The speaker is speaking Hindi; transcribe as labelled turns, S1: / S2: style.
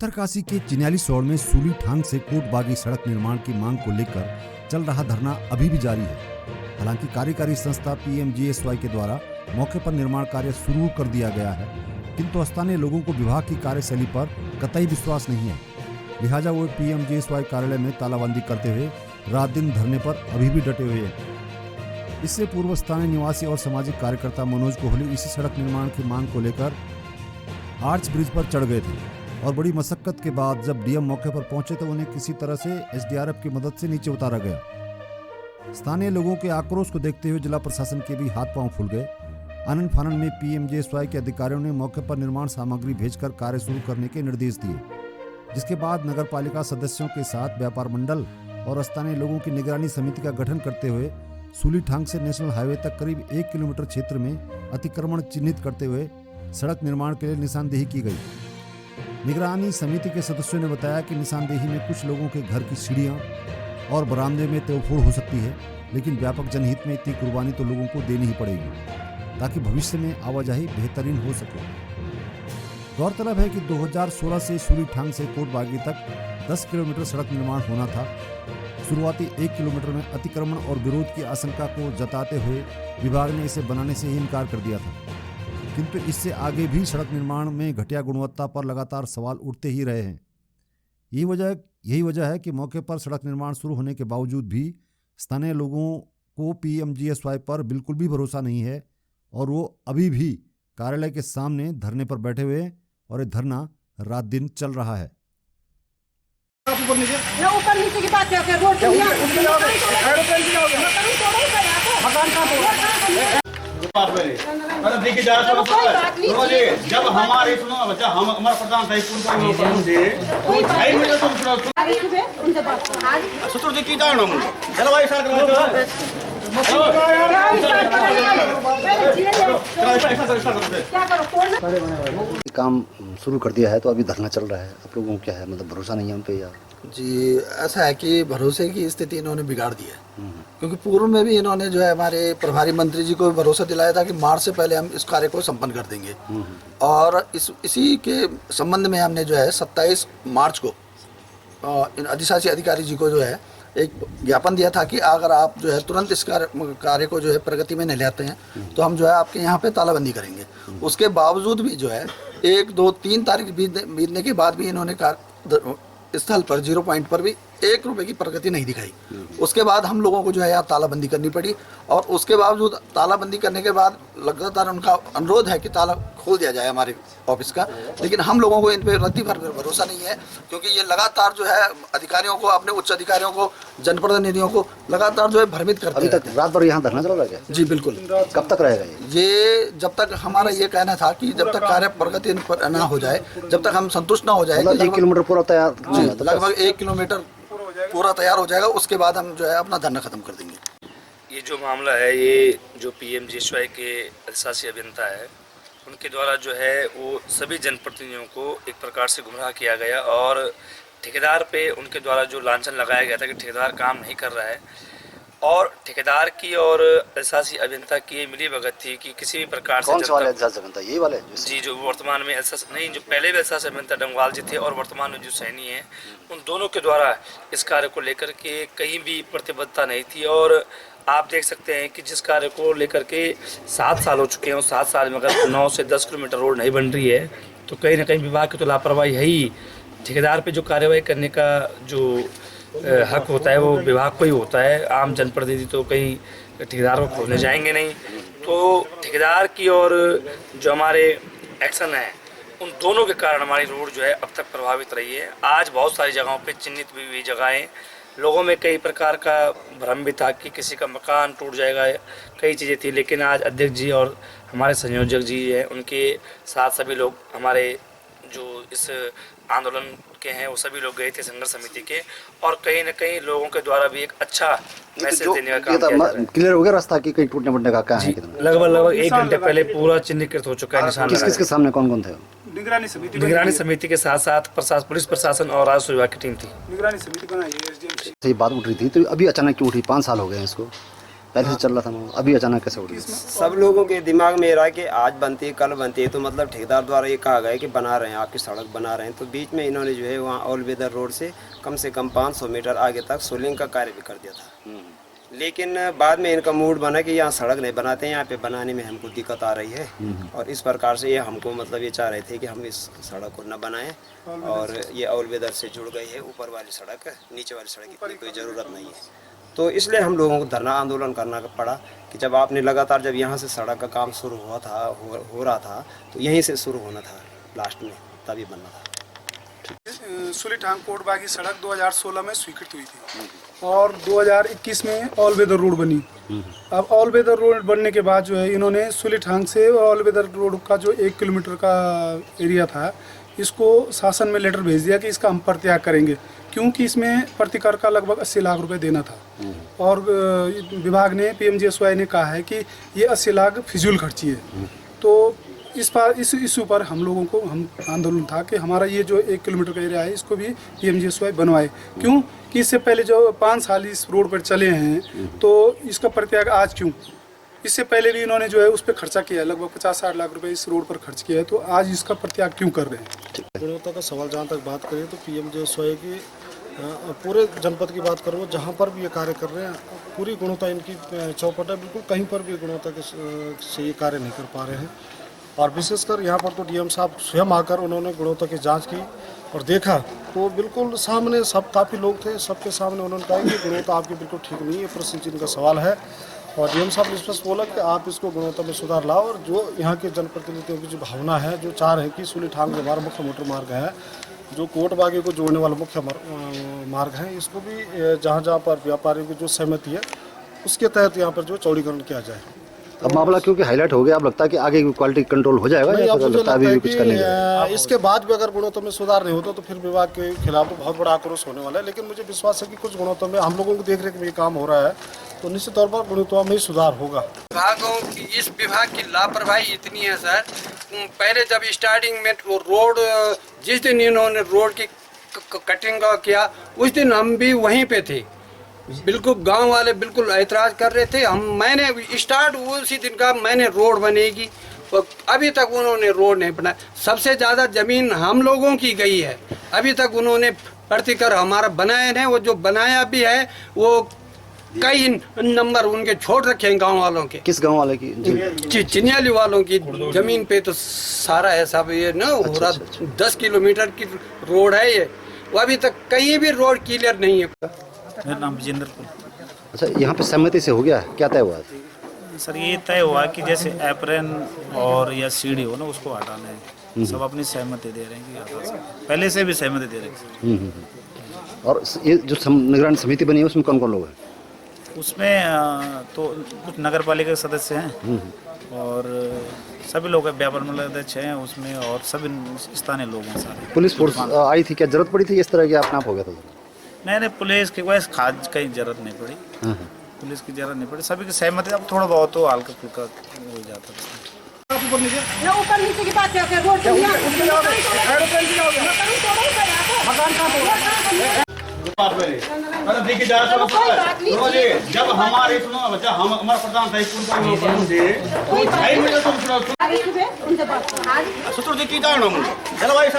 S1: उत्तरकाशी के चिन्याली सौड़ में सूली ठांग से कोटबागी सड़क निर्माण की मांग को लेकर चल रहा धरना अभी भी जारी है। हालांकि कार्यकारी संस्था PMGSY के द्वारा मौके पर निर्माण कार्य शुरू कर दिया गया है, किंतु स्थानीय लोगों को विभाग की कार्यशैली पर कतई विश्वास नहीं है। लिहाजा वो PMGSY कार्यालय में तालाबंदी करते हुए रात दिन धरने पर अभी भी डटे हुए हैं। इससे पूर्व स्थानीय निवासी और सामाजिक कार्यकर्ता मनोज कोहली इसी सड़क निर्माण की मांग को लेकर आर्च ब्रिज पर चढ़ गए थे और बड़ी मशक्कत के बाद जब डीएम मौके पर पहुंचे तो उन्हें किसी तरह से SDRF की मदद से नीचे उतारा गया। स्थानीय लोगों के आक्रोश को देखते हुए जिला प्रशासन के भी हाथ पांव फूल गए। आनन फानन में PMGSY के अधिकारियों ने मौके पर निर्माण सामग्री भेजकर कार्य शुरू करने के निर्देश दिए, जिसके बाद नगर पालिका सदस्यों के साथ व्यापार मंडल और स्थानीय लोगों की निगरानी समिति का गठन करते हुए सूली ठांग से नेशनल हाईवे तक करीब 1 किलोमीटर क्षेत्र में अतिक्रमण चिन्हित करते हुए सड़क निर्माण के लिए निशानदेही की गई। निगरानी समिति के सदस्यों ने बताया कि निशानदेही में कुछ लोगों के घर की सीढ़ियां और बरामदे में तोड़फोड़ हो सकती है, लेकिन व्यापक जनहित में इतनी कुर्बानी तो लोगों को देनी ही पड़ेगी ताकि भविष्य में आवाजाही बेहतरीन हो सके। गौरतलब है कि 2016 से सूली ठांग से कोटबागी तक 10 किलोमीटर सड़क निर्माण होना था। शुरुआती 1 किलोमीटर में अतिक्रमण और विरोध की आशंका को जताते हुए विभाग ने इसे बनाने से ही इनकार कर दिया था, किंतु इससे आगे भी सड़क निर्माण में घटिया गुणवत्ता पर लगातार सवाल उठते ही रहे हैं। यही वजह है कि मौके पर सड़क निर्माण शुरू होने के बावजूद भी स्थानीय लोगों को PMGSY पर बिल्कुल भी भरोसा नहीं है और वो अभी भी कार्यालय के सामने धरने पर बैठे हुए और ये धरना रात दिन चल रहा है।
S2: ऊपर नीचे की बात क्या रोड पे
S3: देखिए जब हमारे सुनो बच्चा हम हमारा प्रधान था सूत्र की चलो भाई
S4: काम शुरू कर दिया है तो अभी धरना चल रहा है। आप लोगों को क्या है, मतलब भरोसा नहीं है उन पे या?
S5: जी ऐसा है कि भरोसे की स्थिति इन्होंने बिगाड़ दी है, क्योंकि पूर्व में भी इन्होंने जो है हमारे प्रभारी मंत्री जी को भरोसा दिलाया था कि मार्च से पहले हम इस कार्य को संपन्न कर देंगे। और इसी के संबंध में हमने जो है 27 मार्च को अधिशासी अधिकारी जी को जो है एक ज्ञापन दिया था कि अगर आप जो है तुरंत इस कार्य को जो है प्रगति में नहीं लाते हैं तो हम जो है आपके यहाँ पे तालाबंदी करेंगे। उसके बावजूद भी जो है 1, 2, 3 तारीख बीतने के बाद भी इन्होंने स्थल पर 0 पॉइंट पर भी 1 रुपए की प्रगति नहीं दिखाई। उसके बाद हम लोगों को जो है यहाँ तालाबंदी करनी पड़ी और उसके बावजूद तालाबंदी करने के बाद लगातार उनका अनुरोध है कि ताला खोल दिया जाए हमारे ऑफिस का, लेकिन हम लोगों को इन पे रत्ती भर भरोसा नहीं है, क्योंकि ये लगातार जो है अधिकारियों को, अपने उच्च अधिकारियों को, जनप्रतिनिधियों को लगातार जो है भ्रमित करते हैं।
S4: अभी तक रात भर यहाँ धरना चल रहा है?
S5: जी बिल्कुल।
S4: कब तक रहेगा
S5: ये? जब तक हमारा ये कहना था कि जब तक कार्य प्रगति न हो जाए, जब तक हम संतुष्ट न हो जाए।
S4: 1 किलोमीटर पूरा तैयार?
S5: लगभग 1 किलोमीटर पूरा तैयार हो जाएगा, उसके बाद हम जो है अपना धरना खत्म कर देंगे।
S6: ये जो मामला है, ये जो PMGSY के अधिशासी अभियंता है उनके द्वारा जो है वो सभी जनप्रतिनिधियों को एक प्रकार से गुमराह किया गया और ठेकेदार पे उनके द्वारा जो लांछन लगाया गया था कि ठेकेदार काम नहीं कर रहा है, और ठेकेदार की और अधिशासी अभियंता की मिली भगत थी कि किसी भी प्रकार से
S4: कौन सा वाले अधिशासी अभियंता? यही वाले
S6: जी जो वर्तमान में नहीं, जो पहले भी अधिशासी अभियंता डंगवाल जी थे और वर्तमान में जो सैनी है, उन दोनों के द्वारा इस कार्य को लेकर के कहीं भी प्रतिबद्धता नहीं थी। और आप देख सकते हैं कि जिस कार्य को लेकर के 7 साल हो चुके हैं और 7 साल में अगर 9 से 10 किलोमीटर रोड नहीं बन रही है तो कहीं ना कहीं विभाग की तो लापरवाही है ही। ठेकेदार पे जो कार्यवाही करने का जो हक होता है वो विभाग को ही होता है। आम जनप्रतिनिधि तो कहीं ठेकेदार को खोजने जाएंगे नहीं। तो ठेकेदार की और जो हमारे एक्शन है उन दोनों के कारण हमारी रोड जो है अब तक प्रभावित रही है। आज बहुत सारी जगहों पे चिन्हित भी हुई जगहें, लोगों में कई प्रकार का भ्रम भी था कि किसी का मकान टूट जाएगा, कई चीज़ें थी, लेकिन आज अध्यक्ष जी और हमारे संयोजक जी हैं, उनके साथ सभी लोग हमारे जो इस आंदोलन के हैं वो सभी लोग गए थे संघर्ष समिति के, और कहीं न कहीं लोगों के द्वारा भी एक अच्छा मैसेज देने का काम किया जा रहा है।
S4: क्लियर हो गया रास्ता कि कहीं टूटने फूटने का क्या है?
S6: लगभग 1 घंटे पहले पूरा चिन्हीकृत हो चुका है निशान।
S4: किसके सामने कौन कौन थे?
S6: निगरानी समिति के साथ साथ पुलिस प्रशासन और राजस्व विभाग की टीम थी।
S2: निगरानी समिति बनाई है SDM से।
S4: ये बात उठ रही थी तो अभी अचानक क्यों उठी? 5 साल हो गए हैं इसको। पहले से चल रहा था वो, अभी अचानक कैसे हो गया?
S7: सब लोगों के दिमाग में ये रहा कि आज बनती है कल बनती है, तो मतलब ठेकेदार द्वारा ये कहा गया कि बना रहे हैं आपकी सड़क बना रहे हैं, तो बीच में इन्होंने जो है वहाँ ऑल वेदर रोड से कम 500 मीटर आगे तक सोलिंग का कार्य भी कर दिया था। लेकिन बाद में इनका मूड बना कि यहाँ सड़क नहीं बनाते हैं, यहाँ पे बनाने में हमको दिक्कत आ रही है, और इस प्रकार से ये हमको मतलब ये चाह रहे थे कि हम इस सड़क को न बनाएं, और ये ऑल वेदर से जुड़ गई है ऊपर वाली सड़क, नीचे वाली सड़क की कोई ज़रूरत नहीं है। तो इसलिए हम लोगों को धरना आंदोलन करना पड़ा कि जब आपने लगातार जब यहाँ से सड़क का काम शुरू हुआ था हो रहा था, तो यहीं से शुरू होना था, लास्ट में तभी बनना था।
S2: सुलीठांग कोटबागी सड़क 2016 में स्वीकृत हुई थी और 2021 में ऑल वेदर रोड बनी। अब ऑल वेदर रोड बनने के बाद जो है इन्होंने सुलीठांग से ऑल वेदर रोड का जो 1 किलोमीटर का एरिया था, इसको शासन में लेटर भेज दिया कि इसका हम परित्याग करेंगे, क्योंकि इसमें प्रतिकर का लगभग 80 लाख रुपए देना था। और विभाग ने PMGSY ने कहा है कि ये 80 लाख फिजूल खर्ची है। तो इस इशू पर हम लोगों को आंदोलन था कि हमारा ये जो 1 किलोमीटर का एरिया है इसको भी PMGSY बनवाए, क्यों कि इससे पहले जो 5 साल इस रोड पर चले हैं, तो इसका परित्याग आज क्यों? इससे पहले भी इन्होंने जो है उस पर खर्चा किया है, लगभग 50-60 लाख रुपए इस रोड पर खर्च किया है, तो आज इसका परित्याग क्यों कर रहे हैं?
S8: गुणवत्ता का सवाल जहाँ तक बात करें तो PMGSY की पूरे जनपद की बात करूँ, जहाँ पर भी ये कार्य कर रहे हैं पूरी गुणवत्ता इनकी चौपट है, बिल्कुल कहीं पर भी गुणवत्ता से ये कार्य नहीं कर पा रहे हैं। और विशेषकर यहाँ पर तो DM साहब स्वयं आकर उन्होंने गुणवत्ता की जांच की और देखा, तो बिल्कुल सामने सब काफ़ी लोग थे, सबके सामने उन्होंने कहा कि गुणवत्ता आपकी बिल्कुल ठीक नहीं है, प्रश्न चिन्ह का सवाल है। और DM साहब ने स्पष्ट बोला कि आप इसको गुणवत्ता में सुधार लाओ, और जो यहाँ के जनप्रतिनिधियों की जो भावना है, जो चाह रहे हैं कि सुलीठांग जो हमारा मुख्य मोटर मार्ग है, जो कोटबागी को जोड़ने वाला मुख्य मार्ग है, इसको भी जहाँ जहाँ पर व्यापारियों की जो सहमति है उसके तहत यहाँ पर जो चौड़ीकरण किया जाए।
S4: अब मामला क्योंकि हाईलाइट हो गया, अब लगता है कि आगे क्वालिटी कंट्रोल हो जाएगा, या फिर लगता है अभी भी कुछ करने
S8: इसके बाद भी अगर गुणवत्ता में सुधार नहीं होता तो फिर विभाग के खिलाफ तो बहुत बड़ा आक्रोश होने वाला है। लेकिन मुझे विश्वास है कि कुछ गुणवत्ता में हम लोगों को देख रेख में ये काम हो रहा है, तो निश्चित तौर पर गुणवत्ता में सुधार होगा।
S9: विभागों की इस विभाग की लापरवाही इतनी है सर, पहले जब स्टार्टिंग में रोड जिस दिन इन्होंने रोड की कटिंग किया उस दिन हम भी वहीं पे थे, बिल्कुल गांव वाले बिल्कुल ऐतराज कर रहे थे। मैंने स्टार्ट उसी दिन का मैंने रोड बनेगी, और अभी तक उन्होंने रोड नहीं बनाया। सबसे ज़्यादा ज़मीन हम लोगों की गई है, अभी तक उन्होंने प्रतिकर हमारा बनाया नहीं। वो जो बनाया भी है वो कई नंबर उनके छोड़ रखे हैं गांव वालों के।
S4: किस गांव वाले की?
S9: चिन्याली वालों की जमीन पे तो सारा है सब ये ना हो रहा। 10 किलोमीटर की रोड है ये, वो अभी तक कहीं भी रोड क्लियर नहीं है।
S10: मेरा नाम विजेंद्र।
S4: अच्छा, यहाँ पे सहमति से हो गया, क्या तय हुआ?
S10: सर ये तय हुआ कि जैसे एप्रन और या सीढ़ी हो ना उसको हटाना है, सब अपनी सहमति दे रहे हैं कि पहले से भी सहमति दे रहे हैं।
S4: और ये जो निगरानी समिति बनी है उसमें कौन कौन लोग हैं?
S10: उसमें तो कुछ नगर पालिका के सदस्य हैं और सभी लोग व्यापार मंडल अध्यक्ष हैं उसमें, और सभी स्थानीय लोग हैं सारे।
S4: पुलिस फोर्स आई थी, क्या जरूरत पड़ी थी इस तरह की अपना आप हो गया था?
S10: नहीं, पुलिस की वैसे खास कहीं जरूरत नहीं पड़ी, पुलिस की जरूरत नहीं पड़ी, सभी की सहमति। अब थोड़ा बहुत तो हल्का फुल्का हो जाता है।
S2: ऊपर नीचे की बात क्या है? रोड
S3: देखिए जब हमारे सुनो बच्चा हम हमारा प्रधान था जलवायु